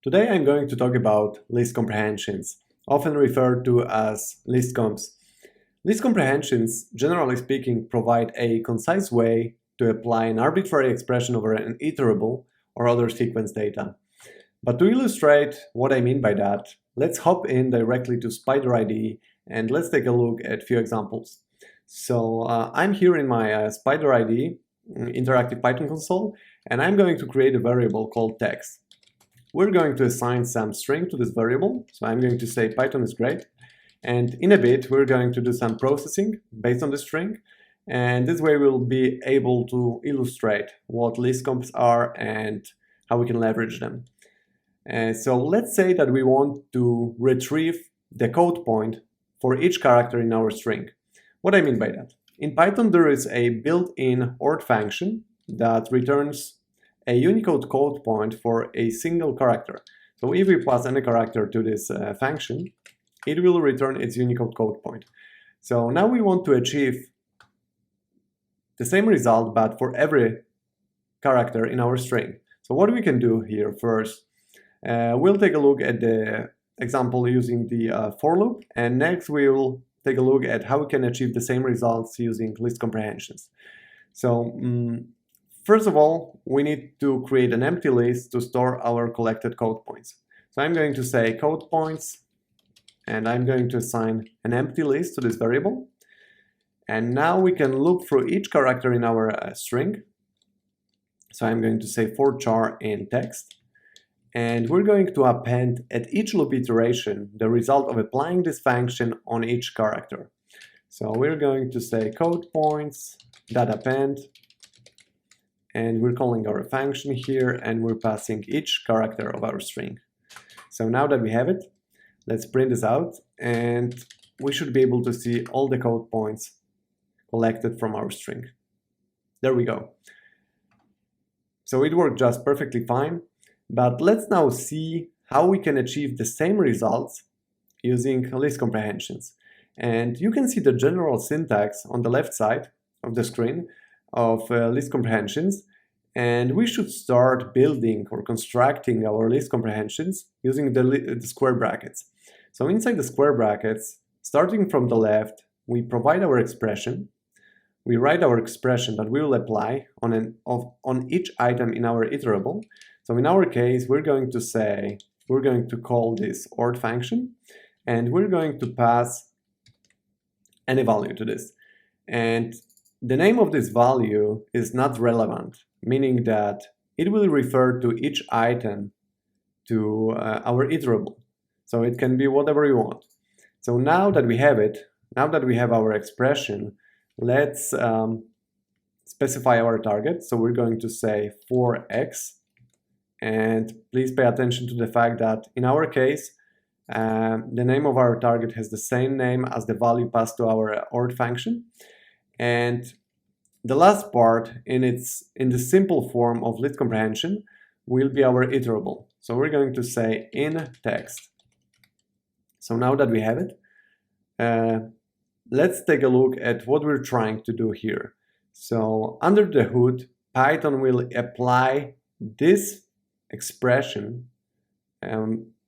Today I'm going to talk about list comprehensions, often referred to as listcomps. List comprehensions, generally speaking, provide a concise way to apply an arbitrary expression over an iterable or other sequence data. But to illustrate what I mean by that, let's hop in directly to Spider IDE and let's take a look at a few examples. So I'm here in my Spider IDE interactive Python console, and I'm going to create a variable called text. We're going to assign some string to this variable. So I'm going to say Python is great. And in a bit, we're going to do some processing based on the string. And this way we'll be able to illustrate what list comps are and how we can leverage them. So let's say that we want to retrieve the code point for each character in our string. What I mean by that? In Python, there is a built-in ord function that returns a Unicode code point for a single character. So if we pass any character to this function, it will return its Unicode code point. So now we want to achieve the same result, but for every character in our string. So what we can do here first, we'll take a look at the example using the for loop, and next we'll take a look at how we can achieve the same results using list comprehensions. So first of all, we need to create an empty list to store our collected code points. So I'm going to say code points, and I'm going to assign an empty list to this variable. And now we can loop through each character in our string. So I'm going to say for char in text. And we're going to append at each loop iteration the result of applying this function on each character. So we're going to say code points dot append, and we're calling our function here, and we're passing each character of our string. So now that we have it, let's print this out, and we should be able to see all the code points collected from our string. There we go. So it worked just perfectly fine, but let's now see how we can achieve the same results using list comprehensions. And you can see the general syntax on the left side of the screen of list comprehensions, and we should start building or constructing our list comprehensions using the square brackets. So inside the square brackets, starting from the left, we provide our expression. We write our expression that we will apply on each item in our iterable. So in our case, we're going to call this ord function, and we're going to pass any value to this. And the name of this value is not relevant, meaning that it will refer to each item to our iterable. So it can be whatever you want. So now that we have it, now that we have our expression, let's specify our target. So we're going to say for x, and please pay attention to the fact that in our case, the name of our target has the same name as the value passed to our ord function. And the last part in the simple form of list comprehension will be our iterable. So we're going to say in text. So now that we have it, let's take a look at what we're trying to do here. So under the hood, Python will apply this expression,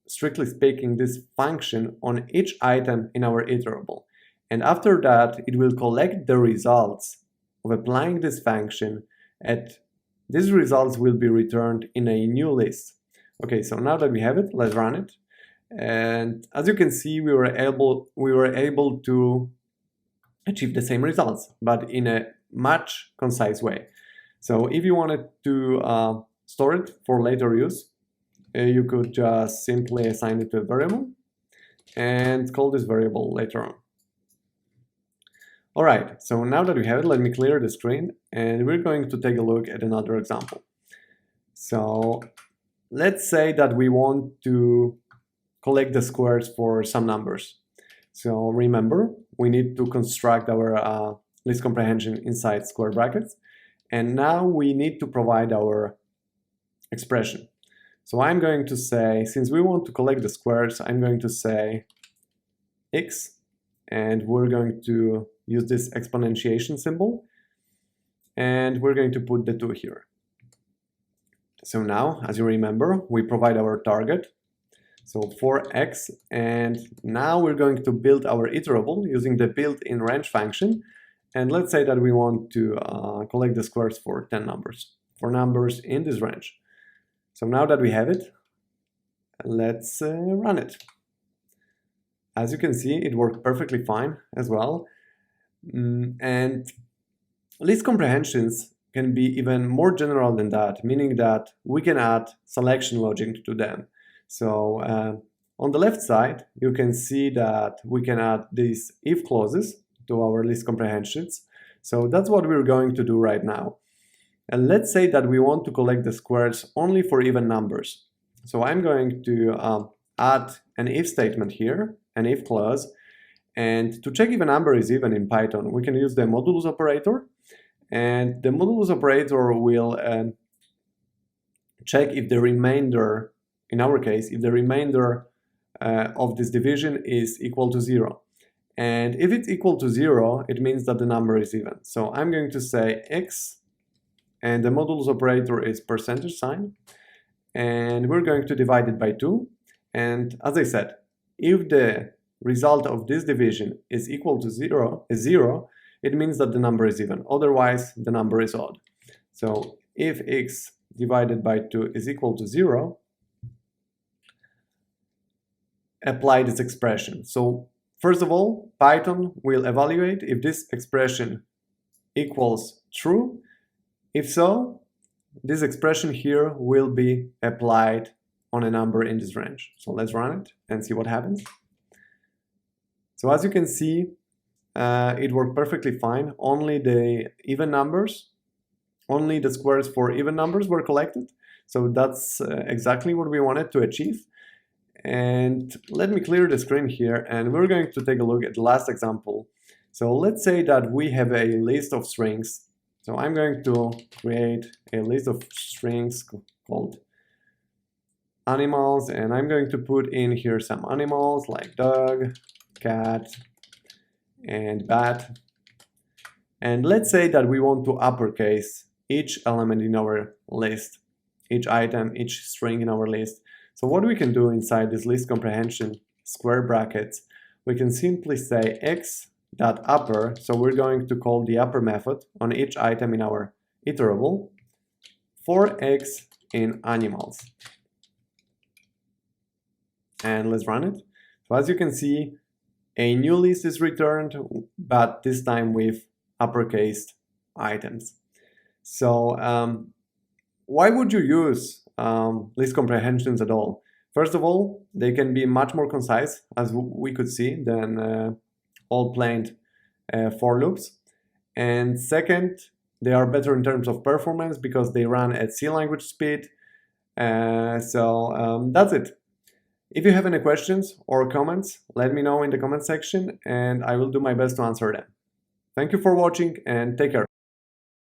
strictly speaking, this function on each item in our iterable. And after that, it will collect the results of applying this function, and these results will be returned in a new list. Okay, so now that we have it, let's run it. And as you can see, we were able to achieve the same results, but in a much concise way. So if you wanted to store it for later use, you could just simply assign it to a variable and call this variable later on. All right, so now that we have it, let me clear the screen, and we're going to take a look at another example. So let's say that we want to collect the squares for some numbers. So remember, we need to construct our list comprehension inside square brackets, and now we need to provide our expression. So I'm going to say, since we want to collect the squares, I'm going to say x, and we're going to use this exponentiation symbol, and we're going to put the 2 here. So now, as you remember, we provide our target, so for x, and now we're going to build our iterable using the built-in range function. And let's say that we want to collect the squares for 10 numbers, for numbers in this range. So now that we have it, let's run it. As you can see, it worked perfectly fine as well. And list comprehensions can be even more general than that, meaning that we can add selection logic to them. So on the left side, you can see that we can add these if clauses to our list comprehensions. So that's what we're going to do right now. And let's say that we want to collect the squares only for even numbers. So I'm going to add an if statement here, an if clause. And to check if a number is even in Python, we can use the modulus operator. And the modulus operator will check if the remainder, in our case, if the remainder of this division is equal to 0. And if it's equal to 0, it means that the number is even. So I'm going to say x, and the modulus operator is percentage sign, and we're going to divide it by 2. And as I said, if the result of this division is equal to 0, it means that the number is even. Otherwise, the number is odd. So if x divided by 2 is equal to 0, apply this expression. So first of all, Python will evaluate if this expression equals true. If so, this expression here will be applied on a number in this range. So let's run it and see what happens. So as you can see, it worked perfectly fine. Only the even numbers, only the squares for even numbers were collected. So that's exactly what we wanted to achieve. And let me clear the screen here, and we're going to take a look at the last example. So let's say that we have a list of strings. So I'm going to create a list of strings called animals, and I'm going to put in here some animals like dog, cat, and bat. And let's say that we want to uppercase each element in our list, each item, each string in our list. So what we can do inside this list comprehension square brackets, we can simply say x.upper. So we're going to call the upper method on each item in our iterable for x in animals. And let's run it. So as you can see, a new list is returned, but this time with uppercase items. So why would you use list comprehensions at all? First of all, they can be much more concise, as we could see, than all plain for loops. And second, they are better in terms of performance because they run at C language speed. So that's it. If you have any questions or comments, let me know in the comment section and I will do my best to answer them. Thank you for watching and take care.